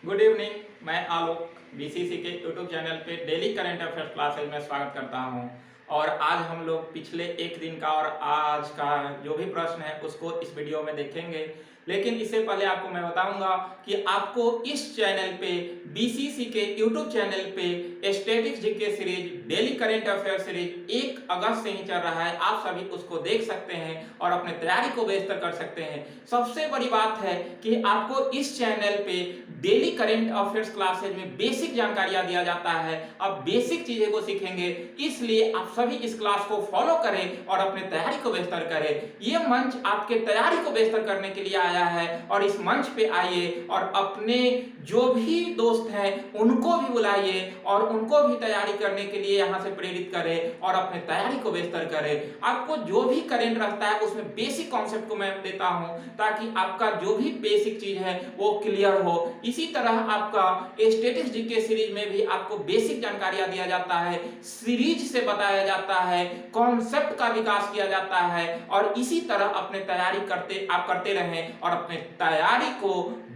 Good evening. मैं आलोक BCC के YouTube channel पे डेली करंट अफेयर्स क्लासेज में स्वागत करता हूं। और आज हम लोग पिछले एक दिन का और आज का जो भी प्रश्न है उसको इस वीडियो में देखेंगे। लेकिन इससे पहले आपको मैं बताऊंगा कि आपको इस चैनल पे बीसीसी के यूट्यूब चैनल पे statics GK series daily current affair series 1 अगस्त से ही चल रहा है। आप सभी उसको देख सकते हैं और अपने तैयारी को बेहतर कर सकते हैं। सबसे बड़ी बात है कि आपको इस चैनल पे डेली करंट अफेयर्स क्लासेज में बेसिक जानकारियां दिया जाता है। अब बेसिक चीजें को सीखेंगे, इसलिए आप सभी इस क्लास को फॉलो करें और अपने तैयारी को बेहतर करें। यह मंच आपके तैयारी को बेहतर करने के लिए आया है और इस मंच पे आइए और अपने जो भी दोस्त हैं उनको भी बुलाइए और उनको भी तैयारी करने के लिए यहां से प्रेरित करें और अपने तैयारी को बेहतर करें। आपको जो भी करंट रहता है उसमें बेसिक कॉन्सेप्ट को मैं देता हूं ताकि आपका जो भी बेसिक चीज है वो क्लियर हो। इसी तरह आपका स्टैटिक्स जीके सीरीज में भी आपको बेसिक जानकारियां दिया जाता है, सीरीज से बताया जाता है, कॉन्सेप्ट का विकास किया जाता है और इसी तरह अपने तैयारी करते रहें और अपने तैयारी को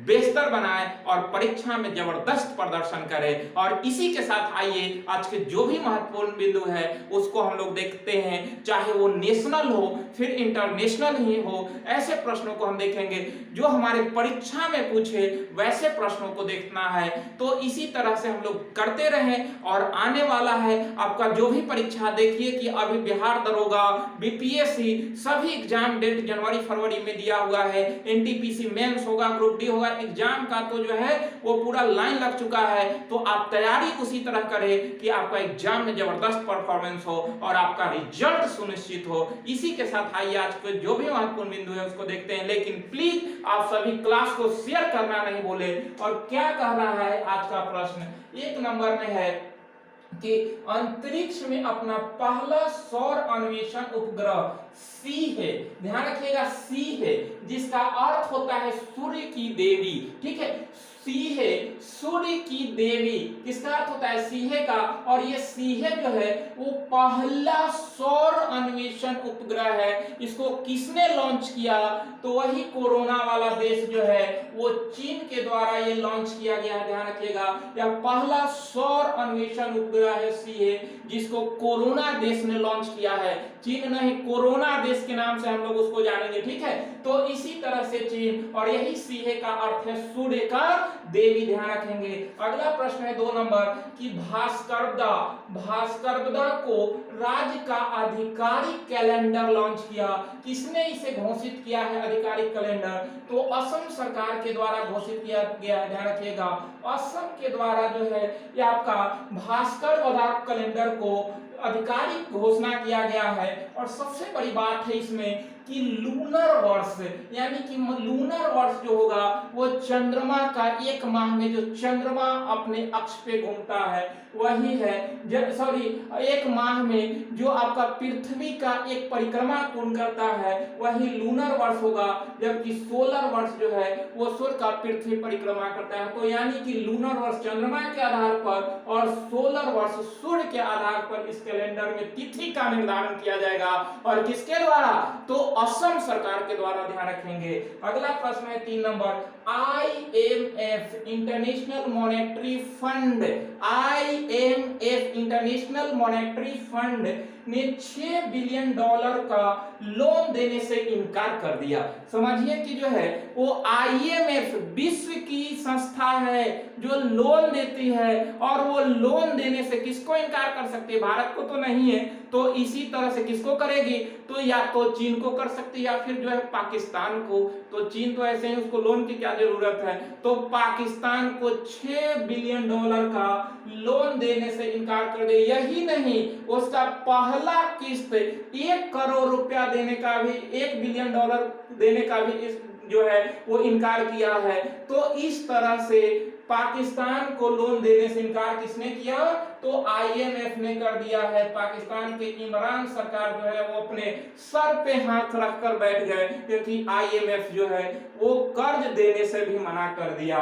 बेहतर बनाएं और परीक्षा में जबरदस्त प्रदर्शन करें। और इसी के साथ आइए आज के जो भी महत्वपूर्ण बिंदु है उसको हम लोग देखते हैं, चाहे वो नेशनल हो फिर इंटरनेशनल ही हो। ऐसे प्रश्नों को हम देखेंगे जो हमारे परीक्षा में पूछे, वैसे प्रश्नों को देखना है। तो इसी तरह से हम लोग करते रहें और आने वाला है आपका जो भी परीक्षा, देखिए कि अभी बिहार दरोगा, बीपीएससी सभी एग्जाम डेट जनवरी फरवरी में दिया हुआ है। एनटीपीसी मेंस होगा, ग्रुप डी होगा, एग्जाम का तो जो है वो पूरा लाइन लग चुका है। तो आप तैयारी उसी तरह करें कि आपका एग्जाम में जबरदस्त परफॉर्मेंस हो और आपका रिजल्ट सुनिश्चित हो। इसी के साथ आइए आज के जो भी महत्वपूर्ण बिंदु है उसको देखते हैं। लेकिन प्लीज आप सभी क्लास को शेयर करना नहीं भूले। और क्या कह रहा है आज का प्रश्न, एक नंबर में है कि अंतरिक्ष में अपना पहला सौर अन्वेषण उपग्रह सी है, ध्यान रखिएगा सी है, जिसका अर्थ होता है सूर्य की देवी। ठीक है, सी है सूर्य की देवी, किसका अर्थ होता है सीहे का। और ये सीहे जो है वो पहला सौर अन्वेषण उपग्रह है। इसको किसने लॉन्च किया, तो वही कोरोना वाला देश जो है वो चीन के द्वारा ये लॉन्च किया गया है। ध्यान रखिएगा यह पहला सौर अन्वेषण उपग्रह है सीहे, जिसको कोरोना देश ने लॉन्च किया है। चीन नहीं, कोरोना देश के नाम से हम लोग उसको जानेंगे। ठीक है, तो इसी तरह से चीन, और यही सीहे का अर्थ है सूर्य का देवी, ध्यान रखेंगे। अगला प्रश्न है 2 नंबर कि भास्करदा को राज्य का आधिकारिक कैलेंडर लॉन्च किया, किसने इसे घोषित किया है आधिकारिक कैलेंडर, तो असम सरकार के द्वारा घोषित किया गया है। ध्यान रखिएगा असम के द्वारा जो है ये आपका भास्करदा कैलेंडर को आधिकारिक घोषणा किया गया है। और सबसे बड़ी बात है इसमें कि लूनर वर्ष, यानी कि लूनर वर्ष जो होगा वो चंद्रमा का एक माह में जो चंद्रमा अपने अक्ष पे घूमता है वही है, एक माह में जो आपका पृथ्वी का एक परिक्रमा पूर्ण करता है वही लूनर वर्ष होगा। जबकि सोलर वर्ष जो है वो सूर्य का पृथ्वी परिक्रमा करता है। तो यानी कि लूनर वर्ष चंद्रमा के आधार पर और सोलर वर्ष सूर्य के आधार पर इस कैलेंडर में तिथि का निर्धारण किया जाएगा। और किसके द्वारा, तो असम सरकार के द्वारा, ध्यान रखेंगे। अगला प्रश्न है 3 number, IMF international monetary fund, IMF international monetary fund ने $6 बिलियन का लोन देने से इनकार कर दिया। समझिए कि जो है वो IMF विश्व की संस्था है जो लोन देती है और वो लोन देने से किसको इनकार कर सकती है, भारत को तो नहीं है। तो इसी तरह से किसको करेगी, तो या तो चीन को कर सकती है या फिर जो है पाकिस्तान को। तो चीन तो ऐसे ही, उसको लोन की क्या जरूरत है, तो पाकिस्तान को $6 बिलियन का लोन देने से इनकार कर दे। यही नहीं, उसका पहला किस्त 1 करोड़ रुपया देने का भी, $1 बिलियन देने का भी इस जो है वो इनकार किया है। तो इस तरह से पाकिस्तान को लोन देने से इनकार किसने किया, तो IMF ने कर दिया है। पाकिस्तान के इमरान सरकार जो है वो अपने सर पे हाथ रखकर बैठ गए, क्योंकि IMF जो है वो कर्ज देने से भी मना कर दिया।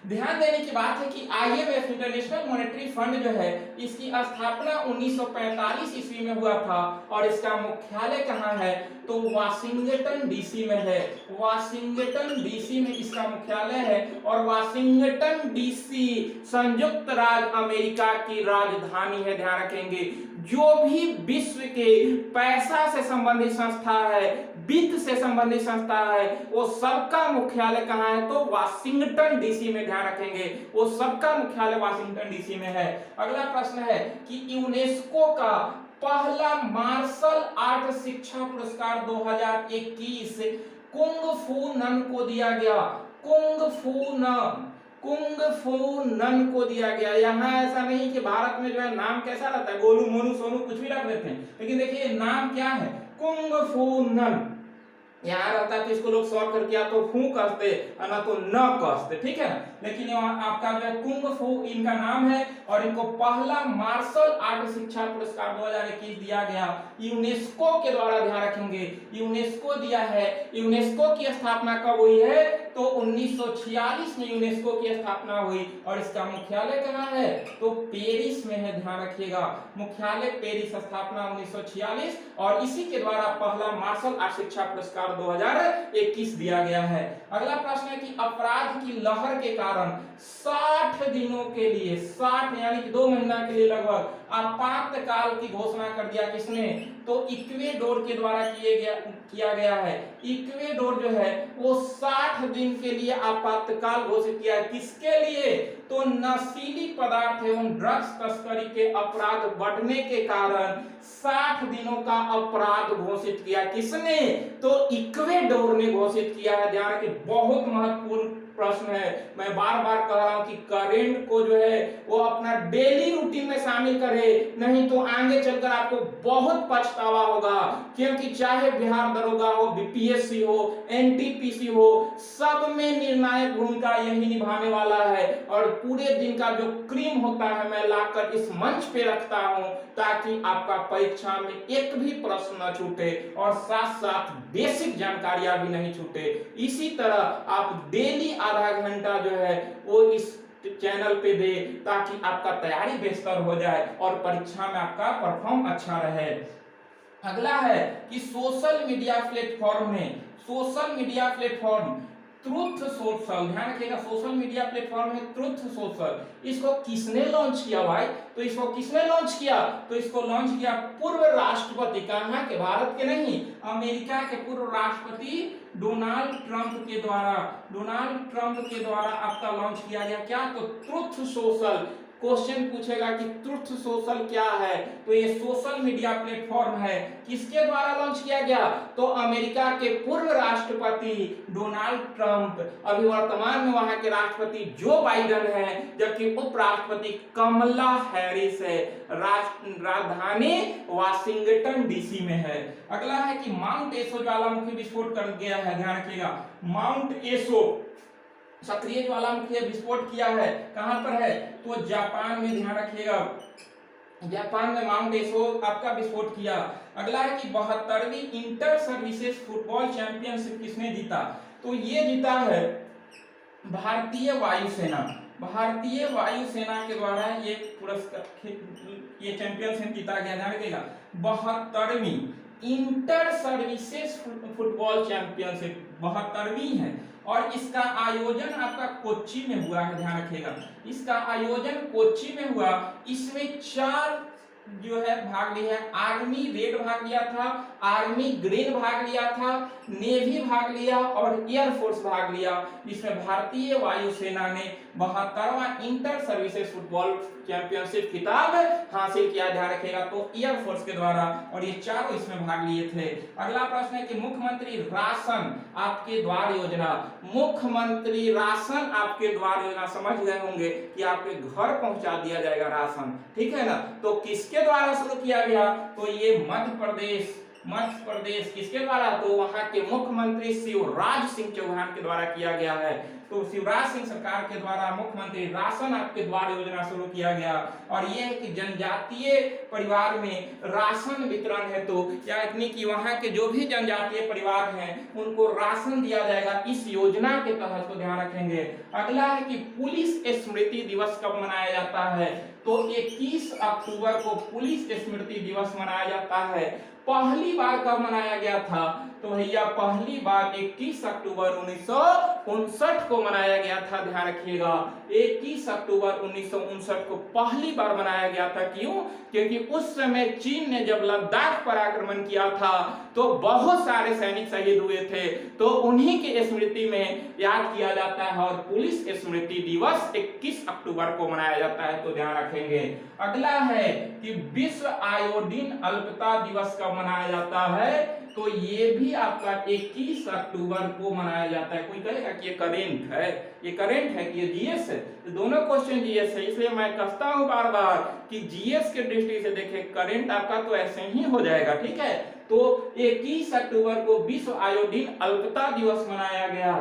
ध्यान देने की बात है कि आईएमएफ इंटरनेशनल मॉनेटरी फंड जो है इसकी स्थापना 1945 ईस्वी में हुआ था और इसका मुख्यालय कहाँ है, तो वाशिंगटन डीसी में है। वाशिंगटन डीसी में इसका मुख्यालय है और वाशिंगटन डीसी संयुक्त राज्य अमेरिका की राजधानी है। ध्यान रखेंगे, जो भी विश्व के पैसा से संबंधित संस्था है, वित्त से संबंधित संस्था है, वो सबका मुख्यालय कहाँ है, तो वाशिंगटन डीसी में। ध्यान रखेंगे, वो सबका मुख्यालय वाशिंगटन डीसी में है। अगला प्रश्न है कि यूनेस्को का पहला मार्शल आर्ट शिक्षा पुरस्कार 2021 कुंग फू नन को दिया गया। कुंग फू नन को दिया गया। यहाँ ऐसा नहीं कि भारत में जो है नाम कैसा रहता है, गोलू मोनू सोनू कुछ भी रख देते हैं, लेकिन देखिए नाम क्या है, कुंग फू नन। यहाँ रहता है तो इसको लोग शॉर्ट करके या तो फू कसते ना तो न कसते, ठीक है। लेकिन यहाँ आपका जो है कुंग फू इनका नाम है और इनको पहला मार्शल आर्ट शिक्षा पुरस्कार 2021 दिया गया यूनेस्को के द्वारा। ध्यान रखेंगे, यूनेस्को दिया है। यूनेस्को की स्थापना कब हुई है, तो 1946 में यूनेस्को की स्थापना हुई और इसका मुख्यालय कहाँ है, तो पेरिस में है। ध्यान रखिएगा, मुख्यालय पेरिस, स्थापना 1946 और इसी के द्वारा पहला मार्शल आर्ट शिक्षा पुरस्कार 2021 दिया गया है। अगला प्रश्न है कि अपराध की लहर के कारण 60 दिनों के लिए, 60 यानी कि 2 महीना के लिए लगभग आपातकाल की घोषणा कर दिया किसने, तो इक्वेडोर के द्वारा किया गया है। इक्वेडोर जो है वो 60 दिन के लिए आपातकाल घोषित किया है। किसके लिए, तो नशीली पदार्थ एवं ड्रग्स तस्करी के अपराध बढ़ने के कारण 60 दिनों का अपराध घोषित किया। किसने, तो इक्वेडोर ने घोषित किया है। ध्यान रखिए, बहुत महत्वपूर्ण प्रश्न है। मैं बार बार कह रहा हूं कि करेंट को जो है वो अपना डेली रूटीन में शामिल करे, नहीं तो आगे चलकर आपको बहुत पछतावा होगा। क्योंकि चाहे बिहार दरोगा हो, बीपीएससी हो, एनटीपीसी हो, सब में निर्णायक भूमिका यही निभाने वाला है। और पूरे दिन का जो क्रीम होता है मैं लाकर इस मंच पे रखता हूं ताकि आपका परीक्षा में एक भी प्रश्न न छूटे और साथ साथ बेसिक जानकारियां भी नहीं छूटे। इसी तरह आप डेली आधा घंटा जो है वो इस चैनल पे दे ताकि आपका तैयारी बेहतर हो जाए और परीक्षा में आपका परफॉर्म अच्छा रहे। अगला है कि social media platform truth social. ध्यान रखिएगा, सोशल मीडिया प्लेटफॉर्म है ट्रुथ सोशल। इसको किसने लॉन्च किया भाई, तो इसको किसने लॉन्च किया, तो इसको लॉन्च किया पूर्व राष्ट्रपति, कहाँ के, भारत के नहीं, अमेरिका के पूर्व राष्ट्रपति डोनाल्ड ट्रंप के द्वारा आपका लॉन्च किया गया। क्या, तो ट्रुथ सोशल। क्वेश्चन पूछेगा कि ट्रुथ सोशल क्या है, तो ये सोशल मीडिया प्लेटफॉर्म है। किसके द्वारा लॉन्च किया गया, तो अमेरिका के पूर्व राष्ट्रपति डोनाल्ड ट्रंप, अभी वर्तमान में वहां के राष्ट्रपति जो बाइडेन है, जबकि उपराष्ट्रपति कमला हैरिस है। राजधानी वाशिंगटन डीसी में है। अगला है कि माउंट एसो ज्वालामुखी विस्फोट कर गया है। ध्यान रखिएगा, माउंट एसो सक्रिय ज्वालामुखी विस्फोट किया है, कहां पर है, तो जापान में। ध्यान रखिएगा, जापान में माउंट एसो आपका विस्फोट किया। अगला है कि 72वीं इंटर सर्विसेज फुटबॉल चैंपियनशिप किसने जीता, तो ये जीता है भारतीय वायुसेना। भारतीय वायुसेना के द्वारा ये पुरस्कार, ये चैंपियनशिप जीता गया। ध्यान रखिएगा, 72वीं इंटर सर्विसेज फुटबॉल चैंपियनशिप 72वीं है और इसका आयोजन आपका कोच्चि में हुआ है। ध्यान रखिएगा, इसका आयोजन कोच्चि में हुआ। इसमें 4 जो है भाग लिया है। आर्मी रेड भाग लिया था, आर्मी ग्रीन भाग लिया था, नेवी भाग लिया और एयरफोर्स भाग लिया। इसमें भारतीय वायुसेना ने 72वां इंटर सर्विसेज फुटबॉल चैंपियनशिप खिताब हासिल किया। ध्यान रखेगा, तो एयरफोर्स के द्वारा, और ये चारों इसमें भाग लिए थे। अगला प्रश्न है कि मुख्यमंत्री राशन आपके द्वार योजना। मुख्यमंत्री राशन आपके द्वार योजना समझ गए होंगे कि आपके घर पहुंचा दिया जाएगा राशन, ठीक है ना। तो किसके द्वारा शुरू किया गया, तो ये मध्य प्रदेश मध्य प्रदेश किसके द्वारा, तो वहां के मुख्यमंत्री शिवराज सिंह चौहान के द्वारा किया गया है। तो शिवराज सिंह सरकार के द्वारा मुख्यमंत्री राशन आपके द्वार योजना शुरू किया गया। और यह है कि जनजातीय परिवार में राशन वितरण है, तो यानी कि वहां के जो भी जनजातीय परिवार हैं उनको राशन दिया जाएगा इस योजना के तहत, तो ध्यान रखेंगे। अगला है कि पुलिस स्मृति दिवस कब मनाया जाता है, तो 21 अक्टूबर को पुलिस स्मृति दिवस मनाया जाता है। पहली बार कब मनाया गया था, तो भैया पहली बार 21 अक्टूबर 1959 को मनाया गया था। ध्यान रखिएगा 21 अक्टूबर 1959 को पहली बार मनाया गया था। क्यों, क्योंकि उस समय चीन ने जब लद्दाख पर आक्रमण किया था तो बहुत सारे सैनिक शहीद हुए थे, तो उन्हीं के स्मृति में याद किया जाता है और पुलिस स्मृति दिवस 21 अक्टूबर को मनाया जाता है, तो ध्यान रखेंगे। अगला है कि विश्व आयोडीन अल्पता दिवस कब मनाया जाता है, तो ये भी आपका 21 अक्टूबर को मनाया जाता है। कोई कहेगा कि ये करेंट है, ये करेंट है कि ये जीएस है, तो दोनों क्वेश्चन जीएस है, इसलिए मैं कहता हूं बार बार कि जीएस के दृष्टि से देखें करेंट आपका तो ऐसे ही हो जाएगा, ठीक है। तो 21 अक्टूबर को विश्व आयोडीन अल्पता दिवस मनाया गया।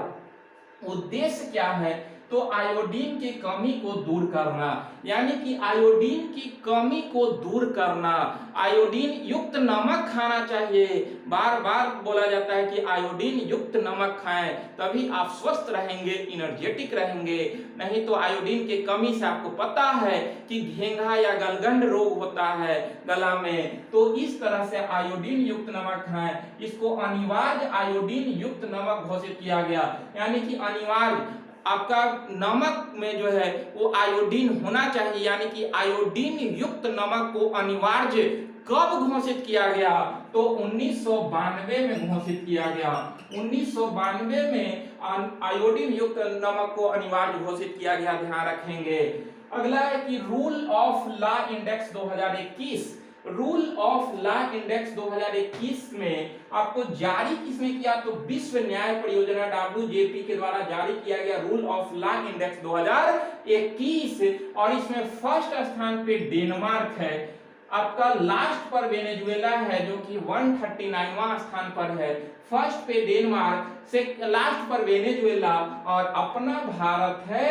उद्देश्य क्या है, तो आयोडीन की कमी को दूर करना, यानी कि आयोडीन की कमी को दूर करना। आयोडीन युक्त नमक खाना चाहिए, बार बार बोला जाता है कि आयोडीन युक्त नमक खाएं, तभी आप स्वस्थ रहेंगे, एनर्जेटिक रहेंगे। नहीं तो आयोडीन की कमी से आपको पता है कि घेंघा या गलगंड रोग होता है गला में, तो इस तरह से आयोडीन युक्त नमक खाएं। इसको अनिवार्य आयोडीन युक्त नमक घोषित किया गया, यानी कि अनिवार्य आपका नमक में जो है वो आयोडीन होना चाहिए, यानी कि आयोडीन युक्त नमक को अनिवार्य कब घोषित किया गया, तो 1992 में घोषित किया गया। 1992 में आयोडीन युक्त नमक को अनिवार्य घोषित किया गया, ध्यान रखेंगे। अगला है कि rule of law index 2021, rule of law index 2021 में आपको जारी किसने किया, तो विश्व न्याय परियोजना WJP के द्वारा जारी किया गया रूल ऑफ लॉ इंडेक्स 2021। और इसमें फर्स्ट स्थान पे डेनमार्क है, आपका लास्ट पर वेनेजुएला है जो कि 139वां स्थान पर है। फर्स्ट पे डेनमार्क, से लास्ट पर वेनेजुएला और अपना भारत है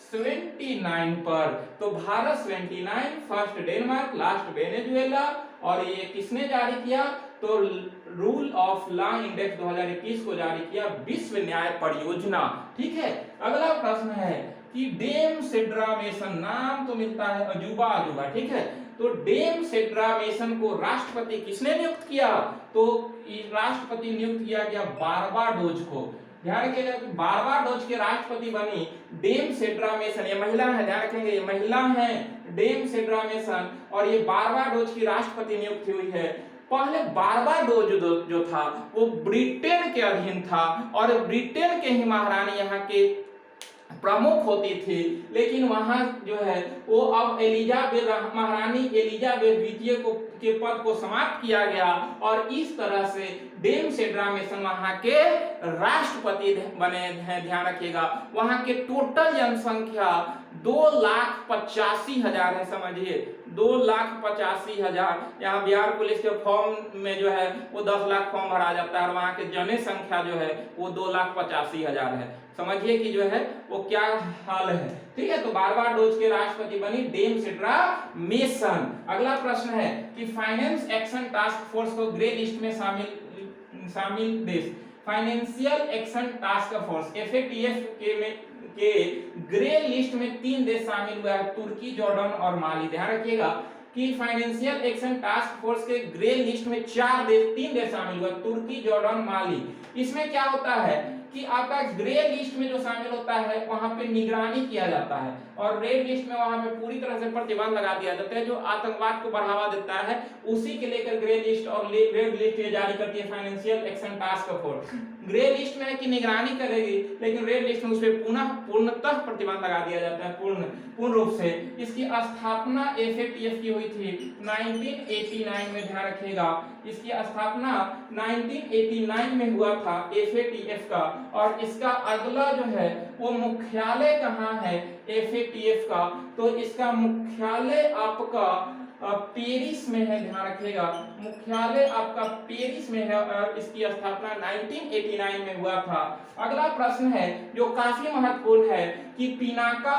79 पर। तो Bharat 79, first Denmark, last Venezuela. और ये किसने जारी किया, तो रूल ऑफ लॉ इंडेक्स 2021 को जारी किया विश्व न्याय परियोजना, ठीक है। अगला प्रश्न है कि डेम सेड्रा मेसन, नाम तो मिलता है अजूबा अजूबा, ठीक है। तो डेम सेड्रा मेसन को राष्ट्रपति किसने नियुक्त किया, तो राष्ट्रपति नियुक्त किया गया बारबाडोज को। ध्यान रखिएगा कि बारबाडोज के राष्ट्रपति बनी डेम सेड्रा मेसन, ये महिला है, ध्यान रखेंगे ये महिला है डेम सेड्रा मेसन, और ये बारबाडोज की राष्ट्रपति नियुक्त हुई है। पहले बारबाडोज जो था वो ब्रिटेन के अधीन था और ब्रिटेन के ही महारानी यहाँ के प्रमुख होती थी, लेकिन वहां जो है वो अब महारानी एलिजाबेथ द्वितीय को के पद को समाप्त किया गया और इस तरह से डेम सेड्रा मेसन वहां के राष्ट्रपति बने हैं। ध्यान रखिएगा वहां के टोटल जनसंख्या 2,85,000 है, समझिए 2,85,000। यहाँ बिहार पुलिस के फॉर्म में जो है वो 10 लाख फॉर्म भरा जाता है और वहां के जनसंख्या जो है वो 2,85,000 है। समझिए कि जो है वो क्या हाल है, ठीक है। तो बारबाडोज के राष्ट्रपति बनी डेम सेड्रा मेसन। अगला प्रश्न है कि फाइनेंस एक्शन टास्क फोर्स को ग्रे लिस्ट में शामिल देश, financial action task force FATF के ग्रे लिस्ट में 3 देश शामिल हुआ है, तुर्की, जॉर्डन और माली। ध्यान रखिएगा कि फाइनेंशियल एक्शन टास्क फोर्स के ग्रे लिस्ट में 3 देश शामिल हुआ, तुर्की, जॉर्डन, माली। इसमें क्या होता है कि आपका ग्रे लिस्ट में जो शामिल होता है वहां पे निगरानी किया जाता है और रेड लिस्ट में वहां पे पूरी तरह से प्रतिबंध लगा दिया जाता है, जो आतंकवाद को बढ़ावा देता है उसी के लेकर ग्रे लिस्ट और रेड लिस्ट ये जारी करती है financial action task force. Grey list में है कि निगरानी करेगी, लेकिन रेड लिस्ट में उस पर पूर्णतः प्रतिबंध लगा दिया जाता है पूर्ण रूप से। इसकी स्थापना FATF की हुई थी 1989 में, ध्यान रखिएगा इसकी स्थापना 1989 में हुआ था FATF का। और इसका अगला जो है वो मुख्यालय कहाँ है FATF का, तो इसका मुख्यालय आपका पेरिस में है, ध्यान रखिएगा। मुख्यालय आपका पेरिस में है और इसकी स्थापना 1989 में हुआ था। अगला प्रश्न है जो काफी महत्वपूर्ण है कि पिनाका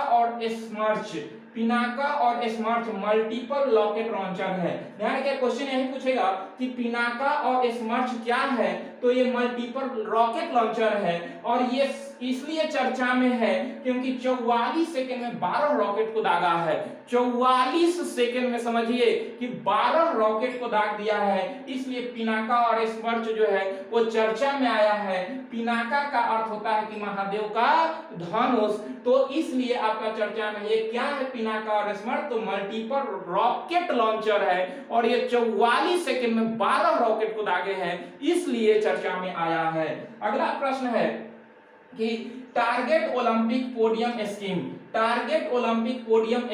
और स्मर्च मल्टीपल रॉकेट लॉन्चर है। ध्यान रखिए, क्वेश्चन यही पूछेगा कि पिनाका और स्मर्च क्या है, तो ये मल्टीपल रॉकेट लॉन्चर है और ये इसलिए चर्चा में है क्योंकि 44 सेकंड में 12 रॉकेट को दागा है। 44 सेकंड में समझिए कि 12 रॉकेट को दाग दिया है, इसलिए पिनाका और स्मर्च जो है वो चर्चा में आया है। पिनाका का अर्थ होता है कि महादेव का धनुष, तो इसलिए आपका चर्चा में ये क्या है, पिनाका और स्मर्च, तो मल्टीपल रॉकेट लॉन्चर है और ये 44 सेकंड में 12 रॉकेट को दागे हैं, इसलिए चर्चा में आया है। अगला प्रश्न है कि target Olympic podium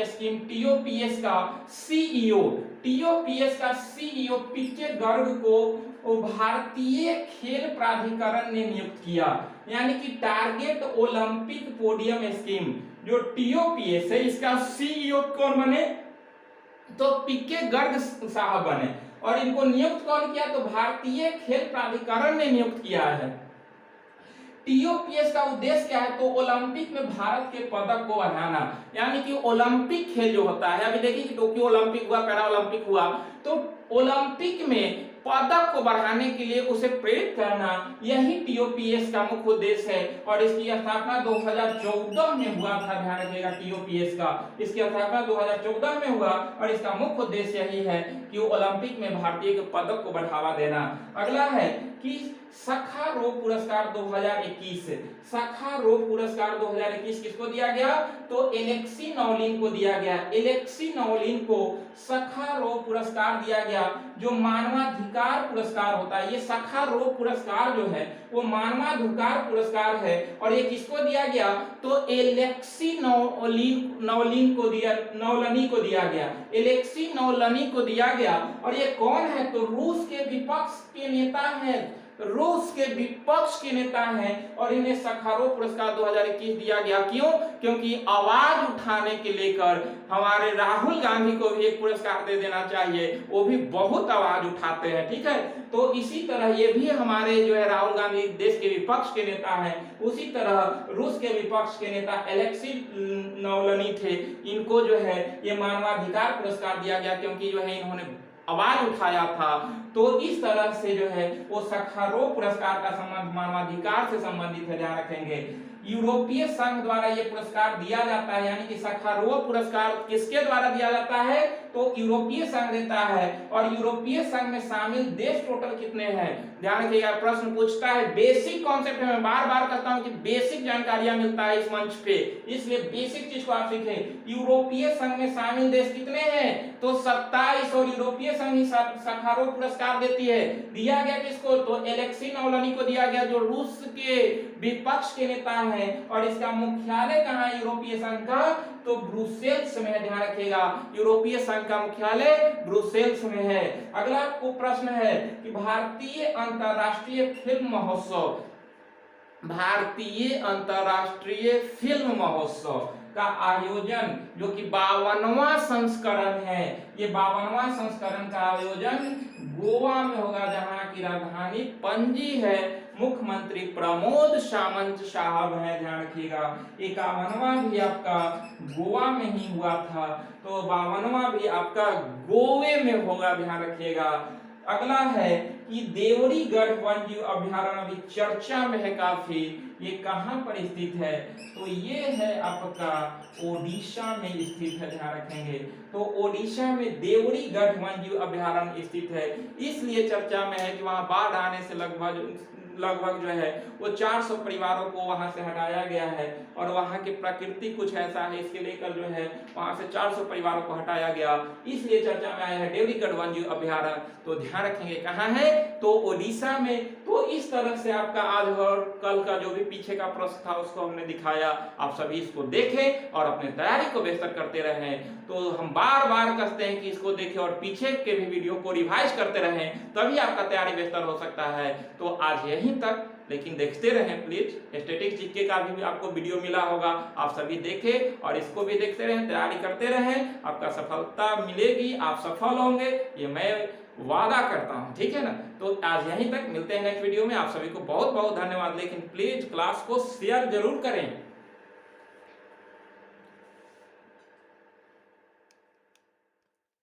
scheme TOPS का सीईओ पीके गर्ग को भारतीय खेल प्राधिकरण ने नियुक्त किया। यानी कि टारगेट ओलंपिक पोडियम स्कीम जो टीओपीएस है, इसका सीईओ कौन बने, तो पीके गर्ग साहब बने और इनको नियुक्त कौन किया, तो भारतीय खेल प्राधिकरण ने नियुक्त किया है। टीओपीएस का उद्देश्य क्या है, तो ओलंपिक में भारत के पदक को बढ़ाना। यानी कि ओलंपिक खेल जो होता है, अभी देखिए कि टोक्यो ओलंपिक हुआ, पैरा ओलंपिक हुआ, तो ओलंपिक में पदक को बढ़ाने के लिए उसे प्रेरित करना, यही टीओपीएस का मुख्य उद्देश्य है और इसकी स्थापना 2014 में हुआ था। ध्यान रखिएगा, टीओपीएस का इसकी स्थापना 2014 में हुआ और इसका मुख्य उद्देश्य यही है कि ओलंपिक में भारतीय के पदक को बढ़ावा देना। अगला है कि सखारोव पुरस्कार 2021 किसको दिया गया, तो एलेक्सी नोवलिन को दिया गया। एलेक्सी नोवलिन को सखारोव पुरस्कार दिया गया जो मानवाधिकार पुरस्कार होता है। ये सखारोव पुरस्कार जो है वो मानवाधिकार पुरस्कार है और ये किसको दिया गया, तो एलेक्सी नोवलिन को दिया गया। एलेक्सी नोवलिन को दिया गया और ये कौन है, तो रूस के विपक्ष के नेता हैं और इन्हें सखारोव पुरस्कार 2021 दिया गया। क्यों, क्योंकि आवाज उठाने के लेकर हमारे राहुल गांधी को भी एक पुरस्कार दे देना चाहिए, वो भी बहुत आवाज उठाते हैं, ठीक है। तो इसी तरह ये भी हमारे जो है राहुल गांधी देश के विपक्ष के नेता हैं, उसी तरह रूस के विपक्ष के नेता एलेक्सी नोवलिन थे, इनको जो है ये मानवाधिकार पुरस्कार दिया गया क्योंकि जो है इन्होंने आवाज उठाया था। तो इस तरह से जो है वो सखारोव पुरस्कार का संबंध मानवाधिकार से संबंधित है, ध्यान रखेंगे। यूरोपीय संघ द्वारा ये पुरस्कार दिया जाता है, यानी कि सखारोव पुरस्कार किसके द्वारा दिया जाता है, तो यूरोपीय संघ देता है और यूरोपीय संघ में शामिल देश टोटल कितने हैं, ध्यान रखिएगा। प्रश्न पूछता है, बेसिक कॉन्सेप्ट है, मैं बार बार कहता हूं कि बेसिक जानकारियां मिलता है इस मंच पे, इसलिए बेसिक चीज को आप सीखें। यूरोपीय संघ में शामिल देश कितने हैं, तो 27 और यूरोपीय संघ ही सखारोव पुरस्कार देती है। दिया गया किसको, तो एलेक्सी नोवलिन को दिया गया जो रूस के विपक्ष के नेता है और इसका मुख्यालय कहां है यूरोपीय संघ का, तो ब्रुसेल्स में है, ध्यान रखिएगा। यूरोपीय संघ का मुख्यालय ब्रुसेल्स में है। अगला को प्रश्न है कि भारतीय अंतरराष्ट्रीय फिल्म महोत्सव का आयोजन जो कि 52वां संस्करण है, ये 52वां संस्करण का आयोजन गोवा में होगा जहां की राजधानी पणजी है। मुख्यमंत्री प्रमोद सावंत साहब हैं, ध्यान रखिएगा। 51वां भी आपका गोवा में ही हुआ था, तो 52वां भी आपका गोवे में होगा, ध्यान रखिएगा। अगला है कि देवरीगढ़ वन्यजीव अभयारण्य अभी चर्चा में है काफी, ये कहां पर स्थित है, तो ये है आपका ओडिशा में स्थित है, ध्यान रखेंगे। तो ओडिशा में देवरीगढ़ वन्यजीव अभयारण्य स्थित है, इसलिए चर्चा में है कि वहां बाढ़ आने से लगभग जो है वो 400 परिवारों को वहां से हटाया गया है और वहां की प्रकृति कुछ ऐसा है, इसके लेकर जो है वहां से 400 परिवारों को हटाया गया, इसलिए चर्चा में आया है देवरीगढ़ वन्यजीव अभयारण्य। तो ध्यान रखेंगे कहां है, तो ओडिशा में। तो इस तरह से आपका आज और कल का जो भी पीछे का प्रश्न था उसको हमने दिखाया, आप सभी इसको देखें और अपने तैयारी को बेहतर करते रहें। तो हम बार बार कहते हैं कि इसको देखें और पीछे के भी वीडियो को रिवाइज करते रहें, तभी आपका तैयारी बेहतर हो सकता है। तो आज यहीं तक, लेकिन देखते रहें प्लीज। स्टैटिक्स जीके का भी आपको वीडियो मिला होगा, आप सभी देखें और इसको भी देखते रहें, तैयारी करते रहें, आपका सफलता मिलेगी, आप सफल होंगे, ये मैं वादा करता हूं, ठीक है ना। तो आज यहीं तक, मिलते हैं नेक्स्ट वीडियो में। आप सभी को बहुत बहुत धन्यवाद, लेकिन प्लीज क्लास को शेयर जरूर करें।